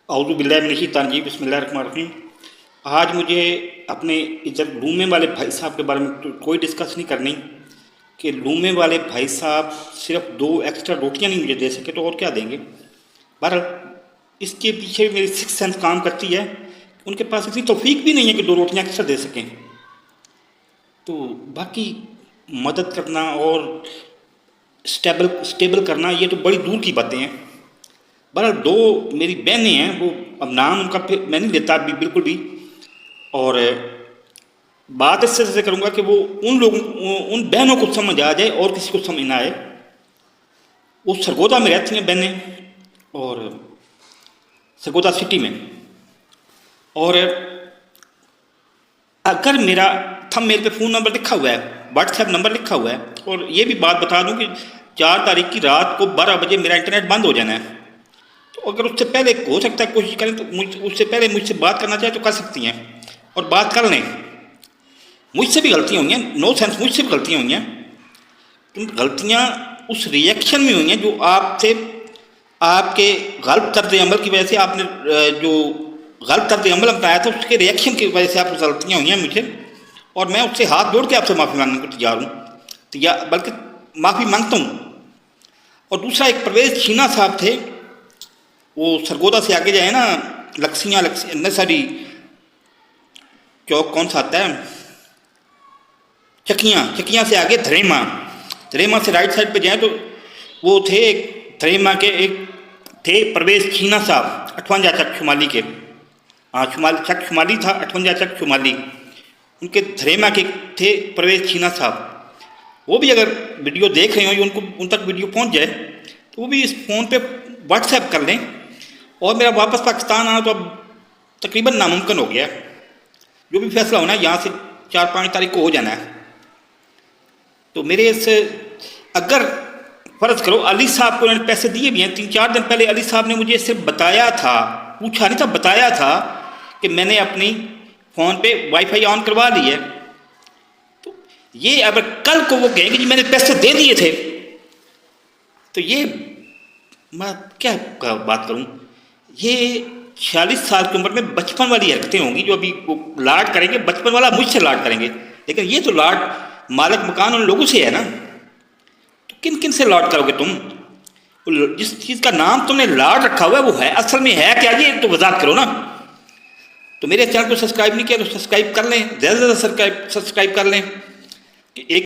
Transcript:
औज़ु बिल्लाहि मिनश शैतानिर रजीम बिस्मिल्लाहिर्रहमानिर्रहीम। आज मुझे अपने इधर लूमे वाले भाई साहब के बारे में तो कोई डिस्कस नहीं करनी कि लूमे वाले भाई साहब सिर्फ 2 एक्स्ट्रा रोटियां नहीं मुझे दे सके तो और क्या देंगे। बहरहाल इसके पीछे मेरी सिक्स सेंस काम करती है। उनके पास इतनी तौफीक भी नहीं है कि 2 रोटियां एक्स्ट्रा दे सकें। तो बाकी मदद करना और स्टेबल करना ये तो बड़ी दूर की बातें हैं। बहरहाल 2 मेरी बहनें हैं, वो अब नाम उनका फिर मैं नहीं लेता अभी बिल्कुल भी। और बात इससे से करूँगा कि वो उन बहनों को समझ आ जाए और किसी को समझ ना आए। वो सरगोदा में रहती हैं बहनें, और सरगोदा सिटी में। और अगर मेरा थंबनेल पे फ़ोन नंबर लिखा हुआ है, व्हाट्सएप नंबर लिखा हुआ है, और ये भी बात बता दूं कि 4 तारीख की रात को 12 बजे मेरा इंटरनेट बंद हो जाना है। तो अगर उससे पहले हो सकता है कोशिश करें तो उससे पहले मुझसे बात करना चाहे तो कर सकती हैं और बात कर लें। मुझसे भी गलतियाँ हुई हैं, नो सेंस, मुझसे भी गलतियाँ हुई हैं, क्योंकि गलतियाँ उस रिएक्शन में हुई हैं जो आपसे आपके गलत तर्ज अमल की वजह से आपने जो गलत तर्ज अमल अपनाया था उसके रिएक्शन की वजह से आप गलतियाँ हुई हैं मुझे। और मैं उससे हाथ जोड़ के आपसे माफ़ी मांगने को तैयार हूँ, बल्कि माफ़ी मांगता हूँ। और दूसरा, एक परवेज़ छीना साहब थे, वो सरगोदा से आगे जाए ना, लक्सियाँ नसारी चौक कौन सा आता है, चकियाँ से आगे धरेमा से राइट साइड पे जाए तो वो थे धरेमा के एक थे परवेज़ छीना साहब, 58 चक शुमाली के। हाँ, चक शुमाली था, 58 चक शुमाली, उनके धरेमा के थे परवेज़ छीना साहब। वो भी अगर वीडियो देख रहे हो, उनको उन तक वीडियो पहुंच जाए तो वो भी इस फ़ोन पे व्हाट्सएप कर लें। और मेरा वापस पाकिस्तान आना तो अब तकरीबन नामुमकिन हो गया। जो भी फैसला होना है यहाँ से 4-5 तारीख को हो जाना है। तो मेरे से अगर फ़र्ज़ करो अली साहब को उन्होंने पैसे दिए भी हैं, 3-4 दिन पहले अली साहब ने मुझे सिर्फ बताया था, पूछा नहीं था, बताया था कि मैंने अपनी फ़ोन पे वाईफाई ऑन करवा ली है। तो ये अगर कल को वो कहेंगे कि मैंने पैसे दे दिए थे, तो ये मैं क्या बात करूं। ये 46 साल की उम्र में बचपन वाली हरकतें होंगी जो अभी वो लाड करेंगे, बचपन वाला मुझसे लाड करेंगे। लेकिन ये तो लाड मालिक मकान उन लोगों से है ना। तो किन किन से लाड करोगे तुम? जिस चीज़ का नाम तुमने लाड रखा हुआ है वो है असल में है क्या, ये तो वजाहत करो ना। तो मेरे चैनल को सब्सक्राइब नहीं किया तो सब्सक्राइब कर लें, ज़्यादा से ज़्यादा सब्सक्राइब कर लें। एक